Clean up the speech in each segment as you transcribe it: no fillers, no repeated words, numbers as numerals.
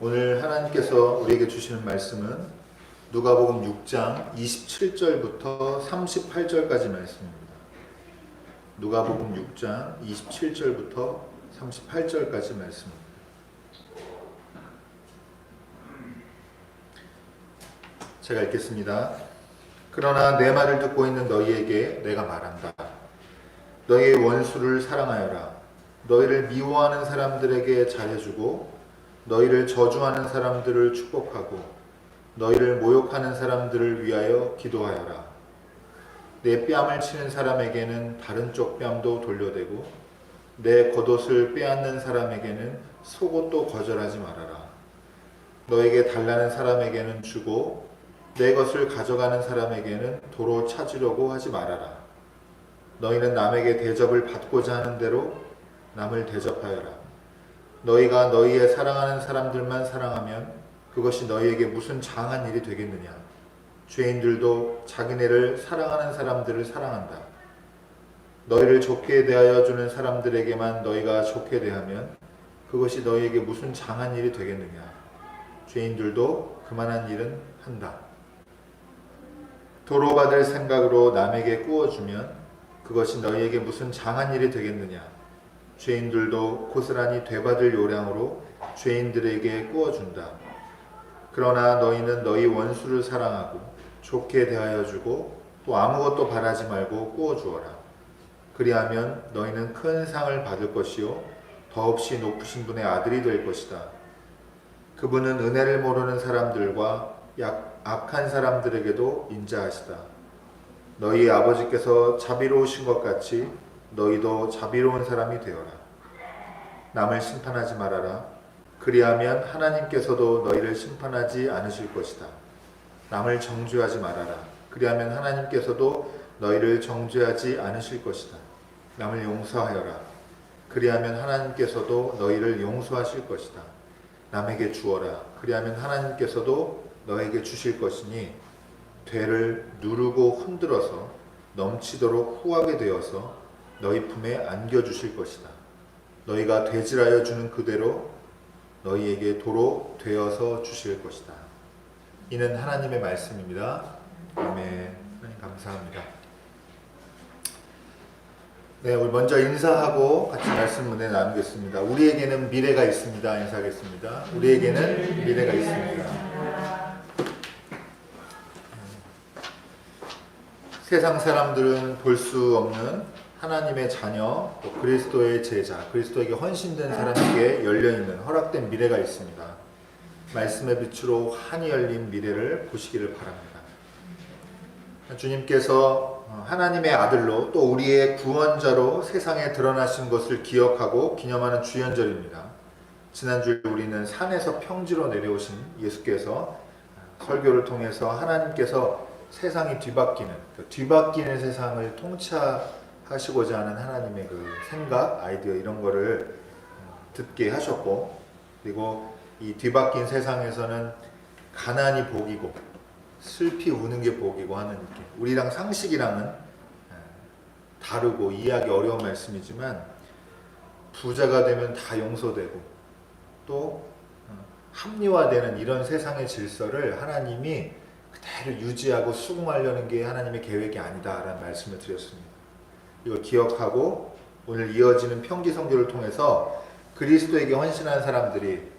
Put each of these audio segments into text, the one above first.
오늘 하나님께서 우리에게 주시는 말씀은 누가복음 6장 27절부터 38절까지 말씀입니다. 누가복음 6장 27절부터 38절까지 말씀입니다. 제가 읽겠습니다. 그러나 내 말을 듣고 있는 너희에게 내가 말한다. 너희의 원수를 사랑하여라. 너희를 미워하는 사람들에게 잘해주고 너희를 저주하는 사람들을 축복하고 너희를 모욕하는 사람들을 위하여 기도하여라. 내 뺨을 치는 사람에게는 다른 쪽 뺨도 돌려대고 내 겉옷을 빼앗는 사람에게는 속옷도 거절하지 말아라. 너에게 달라는 사람에게는 주고 내 것을 가져가는 사람에게는 도로 찾으려고 하지 말아라. 너희는 남에게 대접을 받고자 하는 대로 남을 대접하여라. 너희가 너희의 사랑하는 사람들만 사랑하면 그것이 너희에게 무슨 장한 일이 되겠느냐. 죄인들도 자기네를 사랑하는 사람들을 사랑한다. 너희를 좋게 대하여 주는 사람들에게만 너희가 좋게 대하면 그것이 너희에게 무슨 장한 일이 되겠느냐. 죄인들도 그만한 일은 한다. 도로받을 생각으로 남에게 꾸어주면 그것이 너희에게 무슨 장한 일이 되겠느냐. 죄인들도 고스란히 되받을 요량으로 죄인들에게 꾸어준다. 그러나 너희는 너희 원수를 사랑하고 좋게 대하여 주고 또 아무것도 바라지 말고 꾸어주어라. 그리하면 너희는 큰 상을 받을 것이요 더없이 높으신 분의 아들이 될 것이다. 그분은 은혜를 모르는 사람들과 악한 사람들에게도 인자하시다. 너희 아버지께서 자비로우신 것 같이 너희도 자비로운 사람이 되어라. 남을 심판하지 말아라. 그리하면 하나님께서도 너희를 심판하지 않으실 것이다. 남을 정죄하지 말아라. 그리하면 하나님께서도 너희를 정죄하지 않으실 것이다. 남을 용서하여라. 그리하면 하나님께서도 너희를 용서하실 것이다. 남에게 주어라. 그리하면 하나님께서도 너에게 주실 것이니 되를 누르고 흔들어서 넘치도록 후하게 되어서 너희 품에 안겨주실 것이다. 너희가 되질하여 주는 그대로 너희에게 도로 되어서 주실 것이다. 이는 하나님의 말씀입니다. 아멘. 하나님 감사합니다. 네, 우리 먼저 인사하고 같이 말씀 은혜 나누겠습니다. 우리에게는 미래가 있습니다. 인사하겠습니다. 우리에게는 미래가 있습니다. 세상 사람들은 볼 수 없는 하나님의 자녀, 또 그리스도의 제자, 그리스도에게 헌신된 사람에게 열려있는 허락된 미래가 있습니다. 말씀의 빛으로 환히 열린 미래를 보시기를 바랍니다. 주님께서 하나님의 아들로 또 우리의 구원자로 세상에 드러나신 것을 기억하고 기념하는 주연절입니다. 지난주에 우리는 산에서 평지로 내려오신 예수께서 설교를 통해서 하나님께서 세상이 뒤바뀌는 세상을 통치하시고자 하는 하나님의 그 생각, 아이디어 이런 거를 듣게 하셨고, 그리고 이 뒤바뀐 세상에서는 가난이 복이고 슬피 우는 게 복이고 하는 느낌. 우리랑 상식이랑은 다르고 이해하기 어려운 말씀이지만 부자가 되면 다 용서되고 또 합리화되는 이런 세상의 질서를 하나님이 그대로 유지하고 수긍하려는 게 하나님의 계획이 아니다라는 말씀을 드렸습니다. 이걸 기억하고 오늘 이어지는 평기 선교를 통해서 그리스도에게 헌신한 사람들이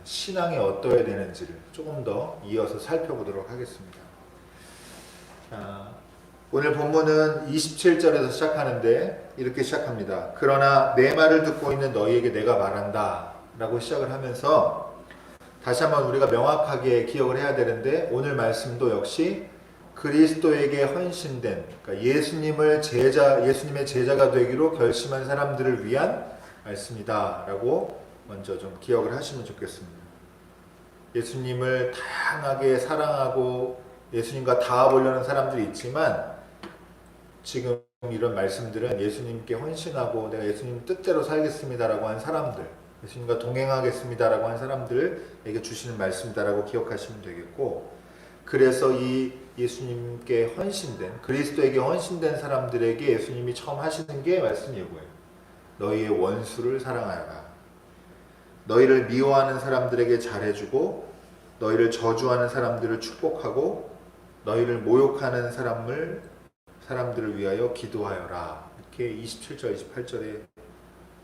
신앙이 어떠해야 되는지를 조금 더 이어서 살펴보도록 하겠습니다. 오늘 본문은 27절에서 시작하는데 이렇게 시작합니다. 그러나 내 말을 듣고 있는 너희에게 내가 말한다 라고 시작을 하면서 다시 한번 우리가 명확하게 기억을 해야 되는데 오늘 말씀도 역시 그리스도에게 헌신된, 그러니까 예수님의 제자가 되기로 결심한 사람들을 위한 말씀이다 라고 먼저 좀 기억을 하시면 좋겠습니다. 예수님을 다양하게 사랑하고 예수님과 닿아보려는 사람들이 있지만 지금 이런 말씀들은 예수님께 헌신하고 내가 예수님 뜻대로 살겠습니다라고 한 사람들, 예수님과 동행하겠습니다라고 한 사람들에게 주시는 말씀이다라고 기억하시면 되겠고, 그래서 이 예수님께 헌신된, 그리스도에게 헌신된 사람들에게 예수님이 처음 하시는 게 말씀 예고예요. 너희의 원수를 사랑하여라. 너희를 미워하는 사람들에게 잘해주고 너희를 저주하는 사람들을 축복하고 너희를 모욕하는 사람들을 위하여 기도하여라. 이렇게 27절, 28절에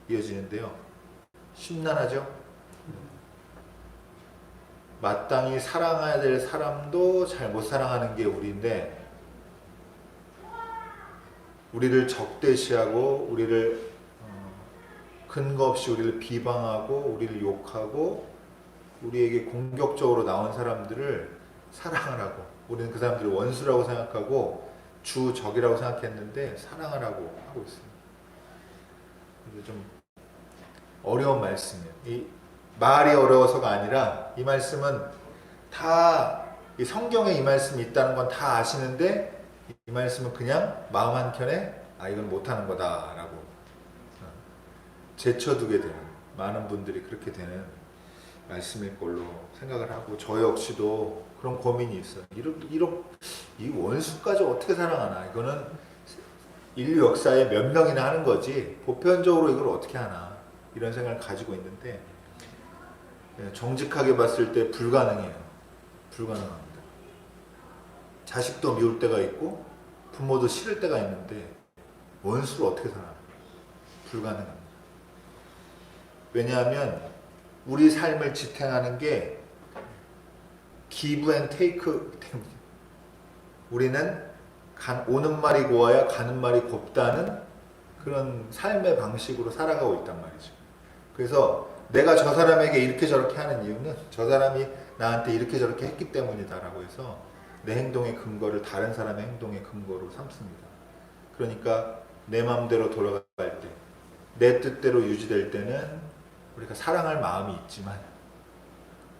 이어지는데요. 심란하죠? 마땅히 사랑해야 될 사람도 잘 못 사랑하는 게 우리인데, 우리를 적대시하고 우리를 근거 없이 우리를 비방하고 우리를 욕하고 우리에게 공격적으로 나온 사람들을 사랑하라고, 우리는 그 사람들을 원수라고 생각하고 주적이라고 생각했는데 사랑하라고 하고 있습니다. 좀 어려운 말씀이에요. 이 말이 어려워서가 아니라 이 말씀은 다 이 성경에 이 말씀이 있다는 건 다 아시는데 이 말씀은 그냥 마음 한켠에 이건 못하는 거다라고 제쳐두게 되는, 많은 분들이 그렇게 되는 말씀일 걸로 생각을 하고, 저 역시도 그런 고민이 있어요. 이 원수까지 어떻게 사랑하나? 이거는 인류 역사에 몇 명이나 하는 거지 보편적으로 이걸 어떻게 하나, 이런 생각을 가지고 있는데 정직하게 봤을 때 불가능해요. 불가능합니다. 자식도 미울 때가 있고 부모도 싫을 때가 있는데 원수를 어떻게 사랑하나? 불가능합니다. 왜냐하면 우리 삶을 지탱하는 게 기브 앤 테이크 때문에, 우리는 오는 말이 고와야 가는 말이 곱다는 그런 삶의 방식으로 살아가고 있단 말이죠. 그래서 내가 저 사람에게 이렇게 저렇게 하는 이유는 저 사람이 나한테 이렇게 저렇게 했기 때문이다라고 해서 내 행동의 근거를 다른 사람의 행동의 근거로 삼습니다. 그러니까 내 마음대로 돌아갈 때, 내 뜻대로 유지될 때는 우리가 사랑할 마음이 있지만,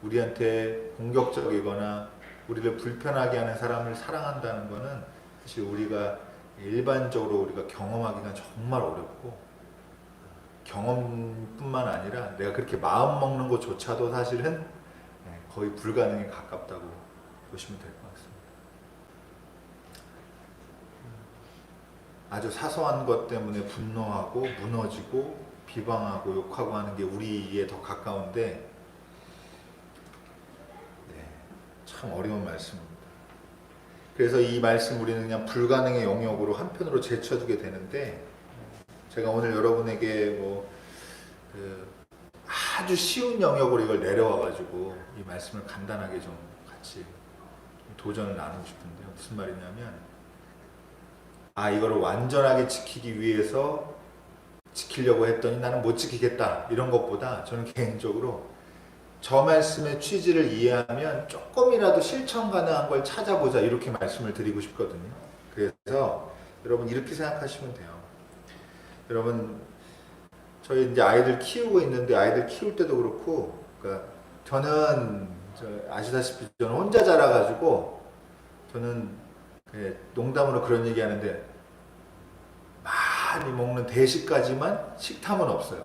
우리한테 공격적이거나 우리를 불편하게 하는 사람을 사랑한다는 것은 사실 우리가 일반적으로 우리가 경험하기가 정말 어렵고, 경험뿐만 아니라 내가 그렇게 마음 먹는 것조차도 사실은 거의 불가능에 가깝다고 보시면 될 것 같습니다. 아주 사소한 것 때문에 분노하고 무너지고 비방하고 욕하고 하는 게 우리에 더 가까운데, 참 어려운 말씀입니다. 그래서 이 말씀 우리는 그냥 불가능의 영역으로 한편으로 제쳐두게 되는데, 제가 오늘 여러분에게 아주 쉬운 영역으로 이걸 내려와가지고 이 말씀을 간단하게 좀 같이 도전을 나누고 싶은데요. 무슨 말이냐면, 이거를 완전하게 지키기 위해서 지키려고 했더니 나는 못 지키겠다, 이런 것보다 저는 개인적으로 저 말씀의 취지를 이해하면 조금이라도 실천 가능한 걸 찾아보자, 이렇게 말씀을 드리고 싶거든요. 그래서 여러분 이렇게 생각하시면 돼요. 여러분, 저희 이제 아이들 키우고 있는데, 아이들 키울 때도 그렇고, 그러니까 저는 아시다시피 저는 혼자 자라가지고, 저는 농담으로 그런 얘기 하는데, 많이 먹는 대식까지만 식탐은 없어요.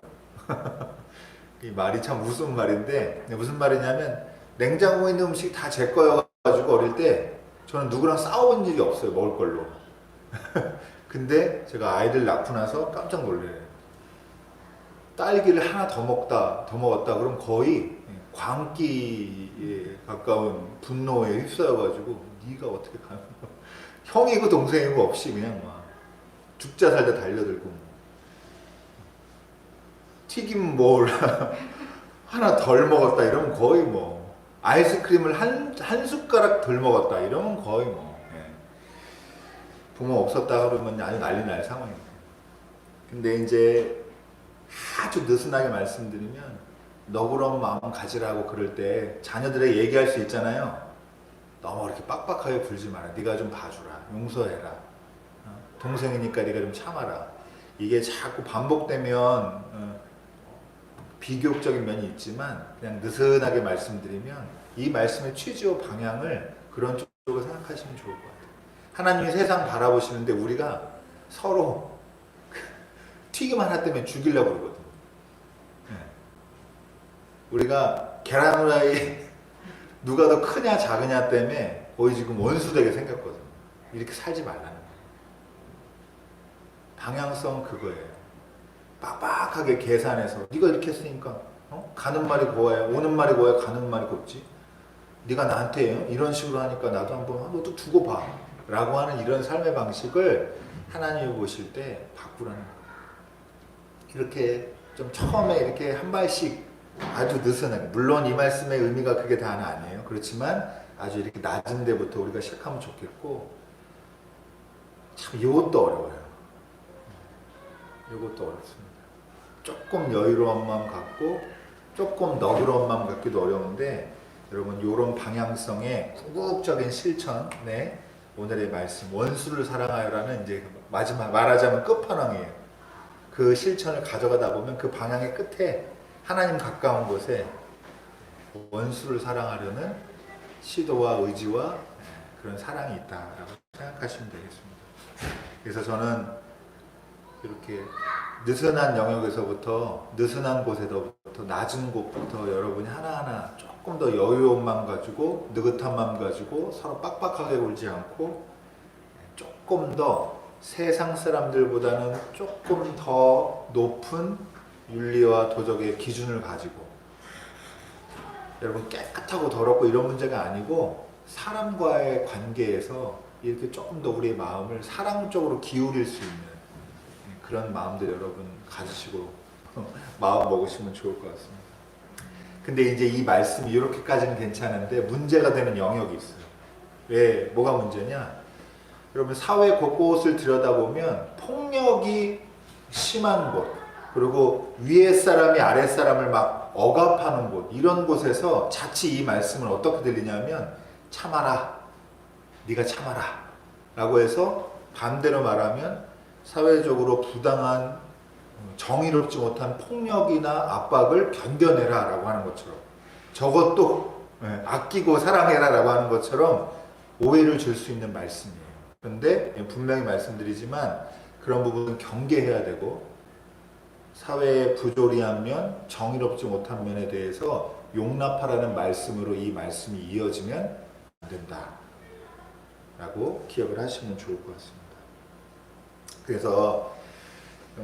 이 말이 참 우스운 말인데, 무슨 말이냐면, 냉장고에 있는 음식 다 제 거여가지고 어릴 때 저는 누구랑 싸워본 일이 없어요, 먹을 걸로. 근데 제가 아이들 낳고 나서 깜짝 놀래요. 딸기를 하나 더 먹었다 그럼 거의 광기에 가까운 분노에 휩싸여가지고, 네가 어떻게 가면 형이고 동생이고 없이 그냥 막 죽자 살다 달려들고, 튀김 뭘 하나 덜 먹었다 이러면 거의 아이스크림을 한 숟가락 덜 먹었다 이러면 거의 부모 없었다 그러면 아주 난리 날 상황입니다. 근데 이제 아주 느슨하게 말씀드리면, 너그러운 마음 가지라고 그럴 때 자녀들에게 얘기할 수 있잖아요. 너무 이렇게 빡빡하게 굴지 마라. 네가 좀 봐주라. 용서해라. 동생이니까 네가 좀 참아라. 이게 자꾸 반복되면 비교육적인 면이 있지만, 그냥 느슨하게 말씀드리면 이 말씀의 취지와 방향을 그런 쪽으로 생각하시면 좋을 것 같아요. 하나님이 세상 바라보시는데 우리가 서로 튀김 하나 때문에 죽이려고 그러거든요. 우리가 계란 후라이 누가 더 크냐 작으냐 때문에 거의 지금 원수되게 생겼거든요. 이렇게 살지 말라는 거예요. 방향성 그거예요. 빡빡하게 계산해서 네가 이렇게 했으니까 가는 말이 고와야 오는 말이 고와야 가는 말이 곱지. 네가 나한테 이런 식으로 하니까 나도 한번 너도 두고 봐 라고 하는 이런 삶의 방식을 하나님이 보실 때 바꾸라는 거예요. 이렇게 좀 처음에 이렇게 한 발씩 아주 느슨하게, 물론 이 말씀의 의미가 그게 다는 아니에요. 그렇지만 아주 이렇게 낮은 데부터 우리가 시작하면 좋겠고, 참 이것도 어려워요. 이것도 어렵습니다. 조금 여유로운 마음 갖고 조금 너그러운 마음 갖기도 어려운데, 여러분 이런 방향성의 궁극적인 실천에 오늘의 말씀 원수를 사랑하여라는 이제 마지막 말하자면 끝판왕이에요. 그 실천을 가져가다 보면 그 방향의 끝에 하나님 가까운 곳에 원수를 사랑하려는 시도와 의지와 그런 사랑이 있다라고 생각하시면 되겠습니다. 그래서 저는 이렇게 느슨한 영역에서부터 느슨한 곳에서부터 낮은 곳부터 여러분이 하나하나 조금 더 여유로운 마음 가지고 느긋한 마음 가지고 서로 빡빡하게 굴지 않고 조금 더 세상 사람들보다는 조금 더 높은 윤리와 도덕의 기준을 가지고, 여러분 깨끗하고 더럽고 이런 문제가 아니고 사람과의 관계에서 이렇게 조금 더 우리의 마음을 사랑 쪽으로 기울일 수 있는 그런 마음들 여러분 가지시고 마음 먹으시면 좋을 것 같습니다. 근데 이제 이 말씀이 이렇게까지는 괜찮은데 문제가 되는 영역이 있어요. 왜? 뭐가 문제냐? 여러분 사회 곳곳을 들여다보면 폭력이 심한 곳, 그리고 위에 사람이 아래 사람을 막 억압하는 곳, 이런 곳에서 자칫 이 말씀을 어떻게 들리냐면 참아라, 네가 참아라 라고 해서 반대로 말하면 사회적으로 부당한 정의롭지 못한 폭력이나 압박을 견뎌내라 라고 하는 것처럼, 저것도 아끼고 사랑해라 라고 하는 것처럼 오해를 줄 수 있는 말씀이에요. 그런데 분명히 말씀드리지만 그런 부분은 경계해야 되고, 사회의 부조리한 면, 정의롭지 못한 면에 대해서 용납하라는 말씀으로 이 말씀이 이어지면 안 된다 라고 기억을 하시면 좋을 것 같습니다. 그래서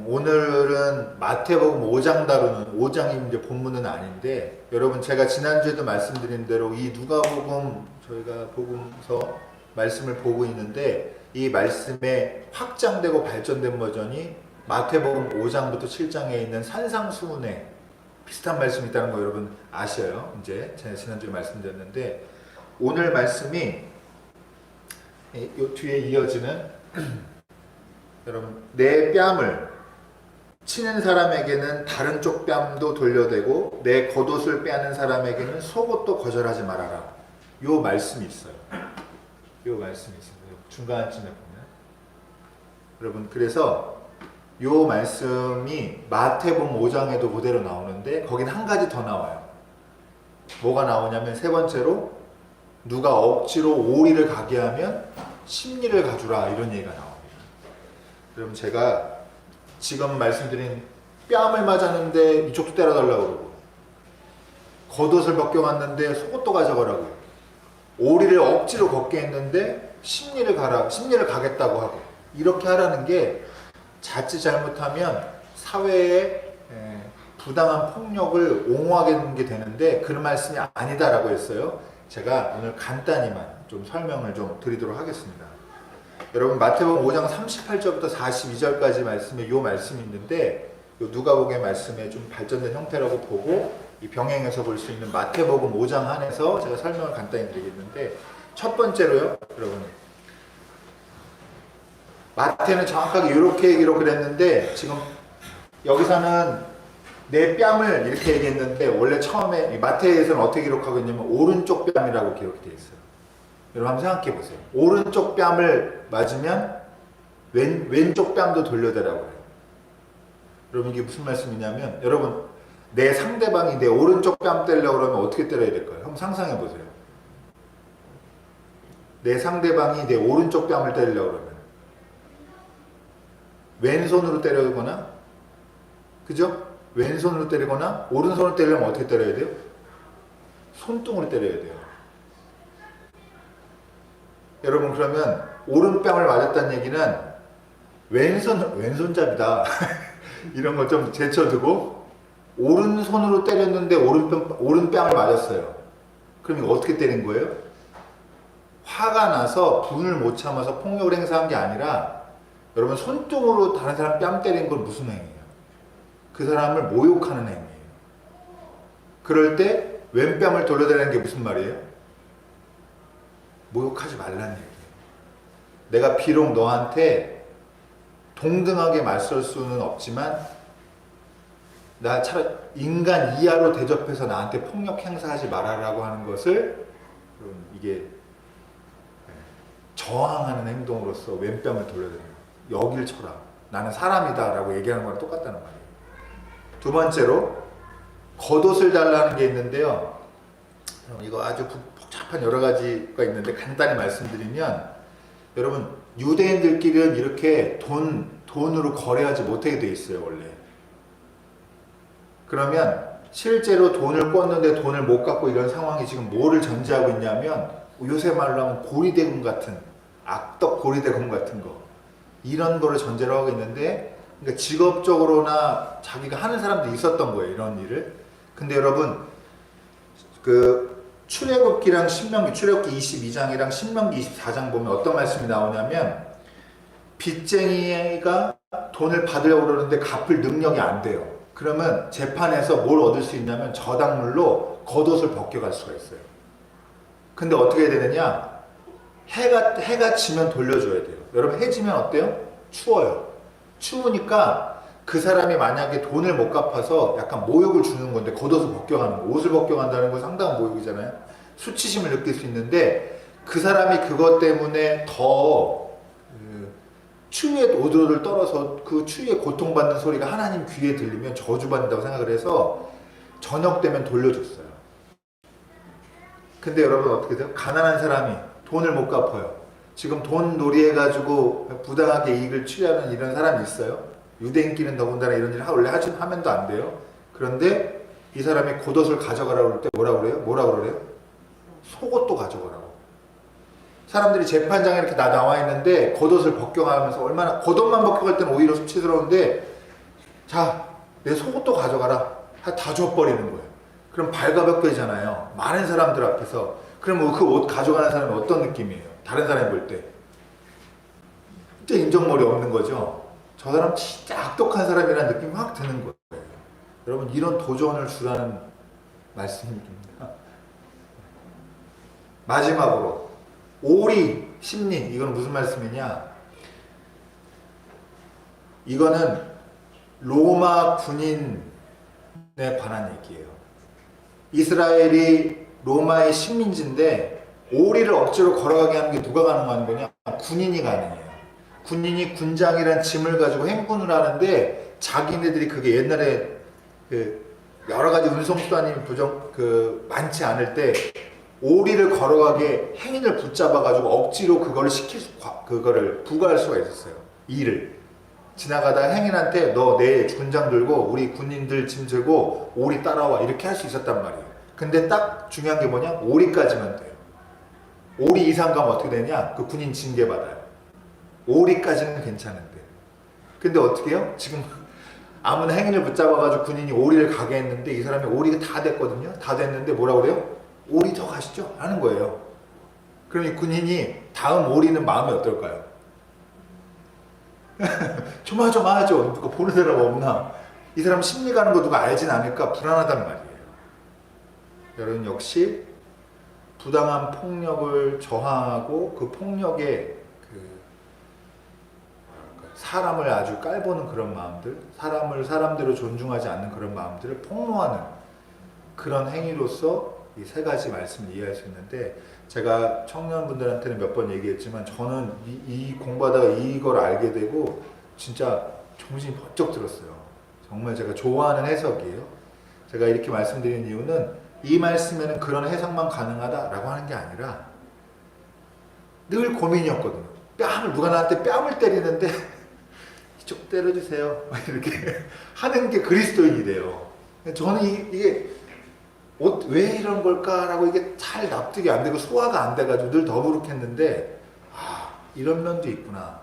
오늘은 마태복음 5장 다루는, 5장이 이제 본문은 아닌데, 여러분 제가 지난주에도 말씀드린 대로 이 누가복음, 저희가 복음서 말씀을 보고 있는데 이 말씀의 확장되고 발전된 버전이 마태복음 5장부터 7장에 있는 산상수훈에 비슷한 말씀이 있다는 거 여러분 아셔요. 이제 제가 지난주에 말씀드렸는데, 오늘 말씀이 이 뒤에 이어지는 여러분 내 뺨을 치는 사람에게는 다른 쪽 뺨도 돌려대고 내 겉옷을 빼앗는 사람에게는 속옷도 거절하지 말아라. 요 말씀이 있어요. 요 말씀이 있어요. 중간쯤에 보면 여러분, 그래서 요 말씀이 마태복음 5장에도 그대로 나오는데 거긴 한 가지 더 나와요. 뭐가 나오냐면 세 번째로 누가 억지로 오리를 가게 하면 십리를 가주라, 이런 얘기가 나옵니다. 여러분 제가 지금 말씀드린 뺨을 맞았는데 이쪽도 때려달라고 그러고, 겉옷을 벗겨왔는데 속옷도 가져가라고, 오리를 억지로 걷게 했는데 십리를 가겠다고 하고, 이렇게 하라는 게 자칫 잘못하면 사회에 부당한 폭력을 옹호하게 되는데 그런 말씀이 아니다라고 했어요. 제가 오늘 간단히만 좀 설명을 좀 드리도록 하겠습니다. 여러분 마태복음 5장 38절부터 42절까지 말씀에 요 말씀이 있는데, 요 누가복음의 말씀에 좀 발전된 형태라고 보고 이 병행해서 볼 수 있는 마태복음 5장 안에서 제가 설명을 간단히 드리겠는데, 첫 번째로요, 여러분 마태는 정확하게 이렇게 얘기로 그랬는데 지금 여기서는 내 뺨을 이렇게 얘기했는데 원래 처음에 마태에서는 어떻게 기록하고 있냐면 오른쪽 뺨이라고 기록이 되어 있어요. 여러분 한번 생각해 보세요. 오른쪽 뺨을 맞으면 왼쪽 뺨도 돌려대라고 해요. 여러분 이게 무슨 말씀이냐면, 여러분 내 상대방이 내 오른쪽 뺨 때리려고 그러면 어떻게 때려야 될까요? 한번 상상해 보세요. 내 상대방이 내 오른쪽 뺨을 때리려고 그러면 왼손으로 때리거나, 그죠? 왼손으로 때리거나 오른손으로 때리려면 어떻게 때려야 돼요? 손등으로 때려야 돼요. 여러분 그러면 오른뺨을 맞았다는 얘기는 왼손잡이다 이런 거 좀 제쳐두고 오른손으로 때렸는데 오른뺨을 맞았어요. 그럼 이거 어떻게 때린 거예요? 화가 나서 분을 못 참아서 폭력을 행사한 게 아니라 여러분 손등으로 다른 사람 뺨 때린 건 무슨 행위예요? 그 사람을 모욕하는 행위예요. 그럴 때 왼뺨을 돌려대는 게 무슨 말이에요? 모욕하지 말라는 얘기예요. 내가 비록 너한테 동등하게 맞설 수는 없지만 나 차라리 인간 이하로 대접해서 나한테 폭력 행사하지 말아라고 하는 것을 이게 저항하는 행동으로서 왼뺨을 돌려드려요. 여길 쳐라. 나는 사람이다 라고 얘기하는 거랑 똑같다는 말이에요. 두 번째로 겉옷을 달라는 게 있는데요. 이거 아주 복잡한 여러 가지가 있는데 간단히 말씀드리면 여러분 유대인들끼리는 이렇게 돈으로 거래하지 못하게 돼 있어요. 원래. 그러면 실제로 돈을 꿨는데 돈을 못 갚고 이런 상황이 지금 뭐를 전제하고 있냐면 요새 말로 하면 고리대금 같은 악덕 고리대금 같은 거 이런 거를 전제로 하고 있는데 그러니까 직업적으로나 자기가 하는 사람도 있었던 거예요. 이런 일을. 근데 여러분 그 출애굽기랑 신명기 출애굽기 22장이랑 신명기 24장 보면 어떤 말씀이 나오냐면 빚쟁이가 돈을 받으려고 그러는데 갚을 능력이 안 돼요. 그러면 재판에서 뭘 얻을 수 있냐면 저당물로 겉옷을 벗겨갈 수가 있어요. 근데 어떻게 해야 되느냐? 해가 지면 돌려줘야 돼요. 여러분 해 지면 어때요? 추워요. 추우니까 그 사람이 만약에 돈을 못 갚아서 약간 모욕을 주는 건데 겉옷을 벗겨가는 거, 옷을 벗겨간다는 건 상당한 모욕이잖아요. 수치심을 느낄 수 있는데 그 사람이 그것 때문에 더 추위에 오들오들 떨어서 그 추위에 고통받는 소리가 하나님 귀에 들리면 저주받는다고 생각을 해서 저녁 되면 돌려줬어요. 근데 여러분 어떻게 돼요? 가난한 사람이 돈을 못 갚아요. 지금 돈 놀이해가지고 부당하게 이익을 취하는 이런 사람이 있어요. 유대인끼리는 더군다나 이런 일을 원래 하면도 안 돼요. 그런데 이 사람이 겉옷을 가져가라고 할 때 뭐라고 그래요? 뭐라고 그래요? 속옷도 가져가라고. 사람들이 재판장에 이렇게 나와 있는데 겉옷을 벗겨가면서 얼마나 겉옷만 벗겨갈 때는 오히려 수치스러운데 자, 내 속옷도 가져가라. 다 줘버리는 거예요. 그럼 발가벗겨지잖아요. 많은 사람들 앞에서. 그럼 그 옷 가져가는 사람이 어떤 느낌이에요? 다른 사람이 볼 때. 진짜 인정머리 없는 거죠. 저 사람 진짜 악독한 사람이라는 느낌이 확 드는 거예요. 여러분 이런 도전을 주라는 말씀입니다. 마지막으로 오리, 심린, 이건 무슨 말씀이냐? 이거는 로마 군인에 관한 얘기예요. 이스라엘이 로마의 식민지인데 오리를 억지로 걸어가게 하는 게 누가 가능한 거냐? 군인이 가능해요. 군인이 군장이란 짐을 가지고 행군을 하는데 자기네들이 그게 옛날에 여러 가지 운송수단이 많지 않을 때 오리를 걸어가게 행인을 붙잡아가지고 억지로 그거를 부과할 수가 있었어요. 일을. 지나가다가 행인한테 너 내 군장 들고 우리 군인들 짐 들고 오리 따라와 이렇게 할 수 있었단 말이에요. 근데 딱 중요한 게 뭐냐? 오리까지만 돼요. 오리 이상 가면 어떻게 되냐? 그 군인 징계받아요. 오리까지는 괜찮은데. 근데 어떻게 해요? 지금 아무나 행인을 붙잡아가지고 군인이 오리를 가게 했는데 이 사람이 오리가 다 됐거든요. 다 됐는데 뭐라고 그래요? 오리 더 가시죠? 하는 거예요. 그럼 이 군인이 다음 오리는 마음이 어떨까요? 조마조마하죠. 누가 보는 사람 없나? 이 사람 심리 가는 거 누가 알진 않을까? 불안하단 말이에요. 여러분 역시 부당한 폭력을 저항하고 그 폭력에 사람을 아주 깔보는 그런 마음들, 사람을 사람대로 존중하지 않는 그런 마음들을 폭로하는 그런 행위로서 이 세 가지 말씀을 이해할 수 있는데 제가 청년분들한테는 몇 번 얘기했지만 저는 이 공부하다가 이걸 알게 되고 진짜 정신이 번쩍 들었어요. 정말 제가 좋아하는 해석이에요. 제가 이렇게 말씀드리는 이유는 이 말씀에는 그런 해석만 가능하다라고 하는 게 아니라 늘 고민이었거든요. 누가 나한테 뺨을 때리는데 좀 때려주세요 이렇게 하는 게 그리스도인이래요. 저는 이게 왜 이런 걸까라고 이게 잘 납득이 안 되고 소화가 안 돼가지고 늘 더부룩했는데 이런 면도 있구나.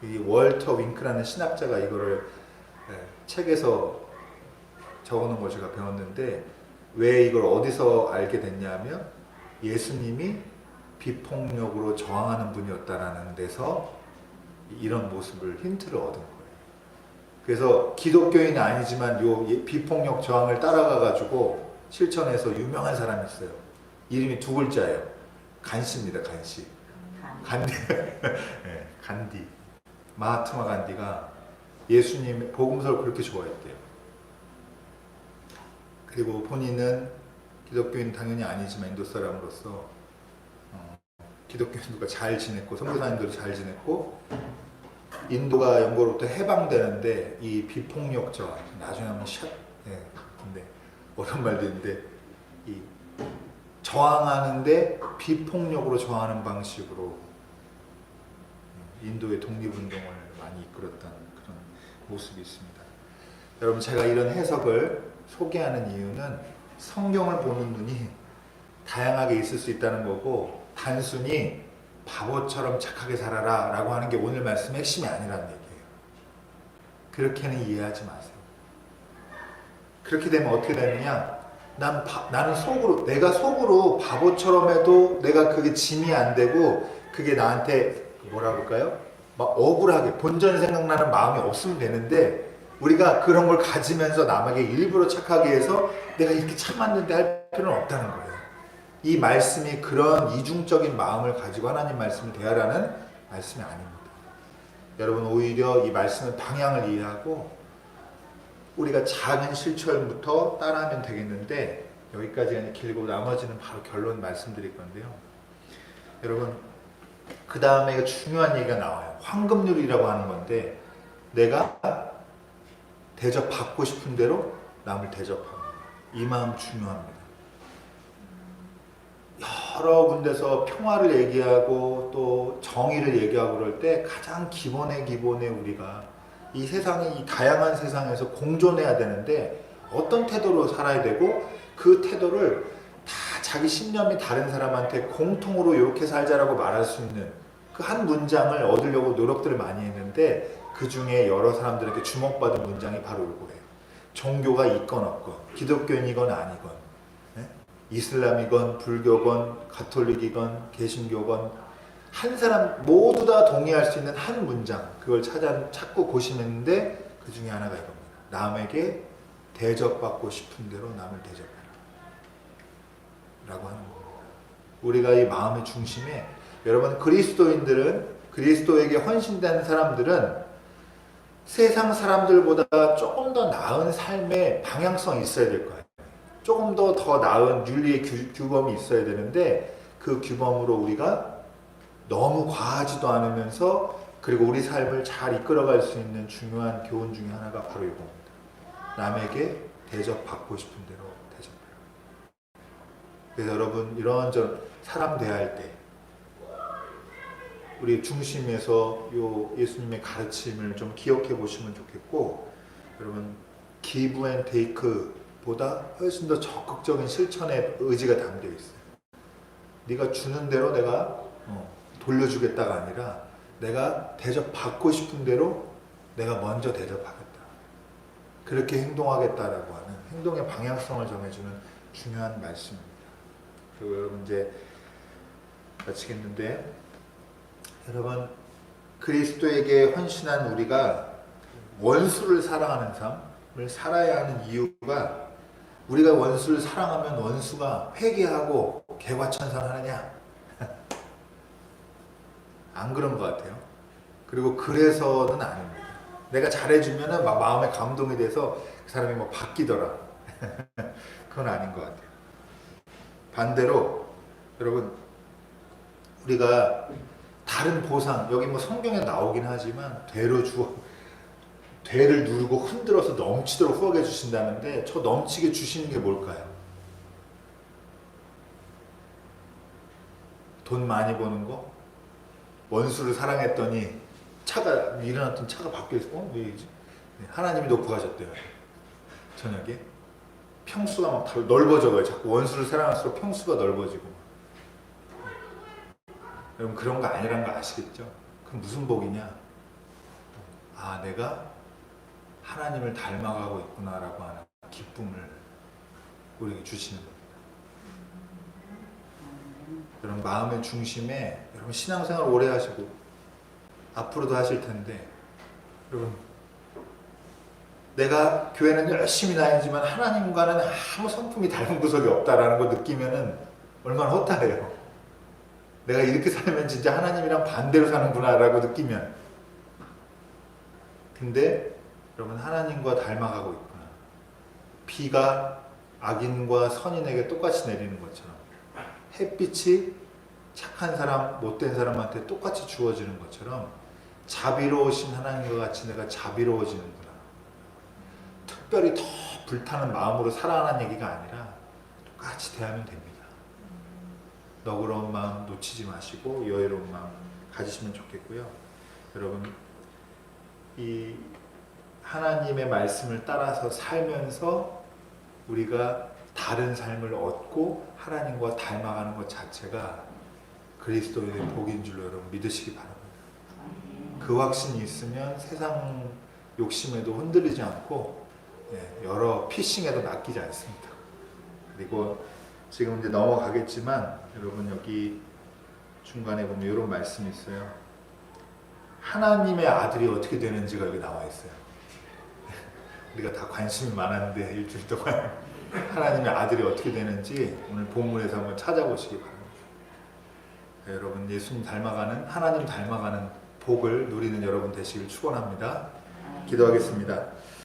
이 월터 윙크라는 신학자가 이거를 책에서 적어놓은 걸 제가 배웠는데 왜 이걸 어디서 알게 됐냐면 예수님이 비폭력으로 저항하는 분이었다라는 데서 이런 모습을 힌트를 얻은 거예요. 그래서 기독교인은 아니지만 요 비폭력 저항을 따라가 가지고 실천해서 유명한 사람이 있어요. 이름이 두 글자예요. 간시입니다. 간시. 간디. 네, 간디. 마하트마 간디가 예수님 복음서를 그렇게 좋아했대요. 그리고 본인은 기독교인 당연히 아니지만 인도 사람으로서 기독교인들과 잘 지냈고 선교사님들도 잘 지냈고 인도가 영국으로부터 해방되는데 이 비폭력 저항 나중에 한번 근데 어려운 말도 있는데 이 저항하는데 비폭력으로 저항하는 방식으로 인도의 독립운동을 많이 이끌었던 그런 모습이 있습니다. 여러분 제가 이런 해석을 소개하는 이유는 성경을 보는 눈이 다양하게 있을 수 있다는 거고 단순히 바보처럼 착하게 살아라 라고 하는 게 오늘 말씀의 핵심이 아니라는 얘기예요. 그렇게는 이해하지 마세요. 그렇게 되면 어떻게 되느냐, 나는 속으로, 내가 속으로 바보처럼 해도 내가 그게 짐이 안 되고 그게 나한테 뭐라 그럴까요? 막 억울하게 본전 생각나는 마음이 없으면 되는데 우리가 그런 걸 가지면서 남에게 일부러 착하게 해서 내가 이렇게 참았는데 할 필요는 없다는 거예요. 이 말씀이 그런 이중적인 마음을 가지고 하나님 말씀을 대하라는 말씀이 아닙니다. 여러분 오히려 이 말씀의 방향을 이해하고 우리가 작은 실천부터 따라하면 되겠는데 여기까지가 길고 나머지는 바로 결론 말씀드릴 건데요. 여러분 그 다음에 중요한 얘기가 나와요. 황금률이라고 하는 건데 내가 대접받고 싶은 대로 남을 대접합니다. 이 마음 중요합니다. 여러 군데서 평화를 얘기하고 또 정의를 얘기하고 그럴 때 가장 기본에 우리가 이 세상이 이 다양한 세상에서 공존해야 되는데 어떤 태도로 살아야 되고 그 태도를 다 자기 신념이 다른 사람한테 공통으로 이렇게 살자라고 말할 수 있는 그 한 문장을 얻으려고 노력들을 많이 했는데 그 중에 여러 사람들에게 주목받은 문장이 바로 이거예요. 종교가 있건 없건 기독교인이건 아니건 이슬람이건 불교건 가톨릭이건 개신교건 한 사람 모두 다 동의할 수 있는 한 문장 그걸 찾고 고심했는데 그 중에 하나가 이겁니다. 남에게 대접받고 싶은 대로 남을 대접해라 라고 하는 겁니다. 우리가 이 마음의 중심에 여러분 그리스도인들은 그리스도에게 헌신된 사람들은 세상 사람들보다 조금 더 나은 삶의 방향성이 있어야 될 거예요. 조금 더 나은 윤리의 규범이 있어야 되는데 그 규범으로 우리가 너무 과하지도 않으면서 그리고 우리 삶을 잘 이끌어갈 수 있는 중요한 교훈 중에 하나가 바로 이겁니다. 남에게 대접받고 싶은 대로 대접해라. 그래서 여러분 이런저런 사람 대할 때 우리 중심에서 요 예수님의 가르침을 좀 기억해 보시면 좋겠고 여러분 기브 앤 테이크 보다 훨씬 더 적극적인 실천의 의지가 담겨 있어요. 네가 주는 대로 내가 돌려주겠다가 아니라 내가 대접받고 싶은 대로 내가 먼저 대접하겠다. 그렇게 행동하겠다라고 하는 행동의 방향성을 정해주는 중요한 말씀입니다. 그리고 여러분 이제 마치겠는데 여러분 그리스도에게 헌신한 우리가 원수를 사랑하는 삶을 살아야 하는 이유가 우리가 원수를 사랑하면 원수가 회개하고 개과천선하느냐? 안 그런 것 같아요. 그리고 그래서는 아닙니다. 내가 잘해주면 막 마음에 감동이 돼서 그 사람이 막 바뀌더라. 그건 아닌 것 같아요. 반대로 여러분 우리가 다른 보상 여기 뭐 성경에 나오긴 하지만 되를 누르고 흔들어서 넘치도록 후하게 주신다는데 저 넘치게 주시는 게 뭘까요? 돈 많이 버는 거? 원수를 사랑했더니 일어났던 차가 바뀌어서 왜 이러지? 하나님이 놓고 가셨대요. 저녁에 평수가 막 넓어져가요. 자꾸 원수를 사랑할수록 평수가 넓어지고 여러분 그런 거 아니란 거 아시겠죠? 그럼 무슨 복이냐? 내가 하나님을 닮아가고 있구나라고 하는 기쁨을 우리에게 주시는 겁니다. 여러분 마음의 중심에 여러분 신앙생활 오래 하시고 앞으로도 하실 텐데 여러분 내가 교회는 열심히 다니지만 하나님과는 아무 성품이 닮은 구석이 없다라는 거 느끼면은 얼마나 허탈해요. 내가 이렇게 살면 진짜 하나님이랑 반대로 사는구나라고 느끼면. 근데 여러분 하나님과 닮아가고 있구나. 비가 악인과 선인에게 똑같이 내리는 것처럼 햇빛이 착한 사람, 못된 사람한테 똑같이 주어지는 것처럼 자비로우신 하나님과 같이 내가 자비로워지는구나. 특별히 더 불타는 마음으로 살아가는 얘기가 아니라 똑같이 대하면 됩니다. 너그러운 마음 놓치지 마시고 여유로운 마음 가지시면 좋겠고요. 여러분 이 하나님의 말씀을 따라서 살면서 우리가 다른 삶을 얻고 하나님과 닮아가는 것 자체가 그리스도의 복인 줄로 여러분 믿으시기 바랍니다. 그 확신이 있으면 세상 욕심에도 흔들리지 않고 여러 피싱에도 낚이지 않습니다. 그리고 지금 이제 넘어가겠지만 여러분 여기 중간에 보면 이런 말씀이 있어요. 하나님의 아들이 어떻게 되는지가 여기 나와 있어요. 우리가 다 관심이 많았는데 일주일 동안 하나님의 아들이 어떻게 되는지 오늘 본문에서 한번 찾아보시기 바랍니다. 여러분 예수님 닮아가는 하나님 닮아가는 복을 누리는 여러분 되시길 축원합니다. 기도하겠습니다.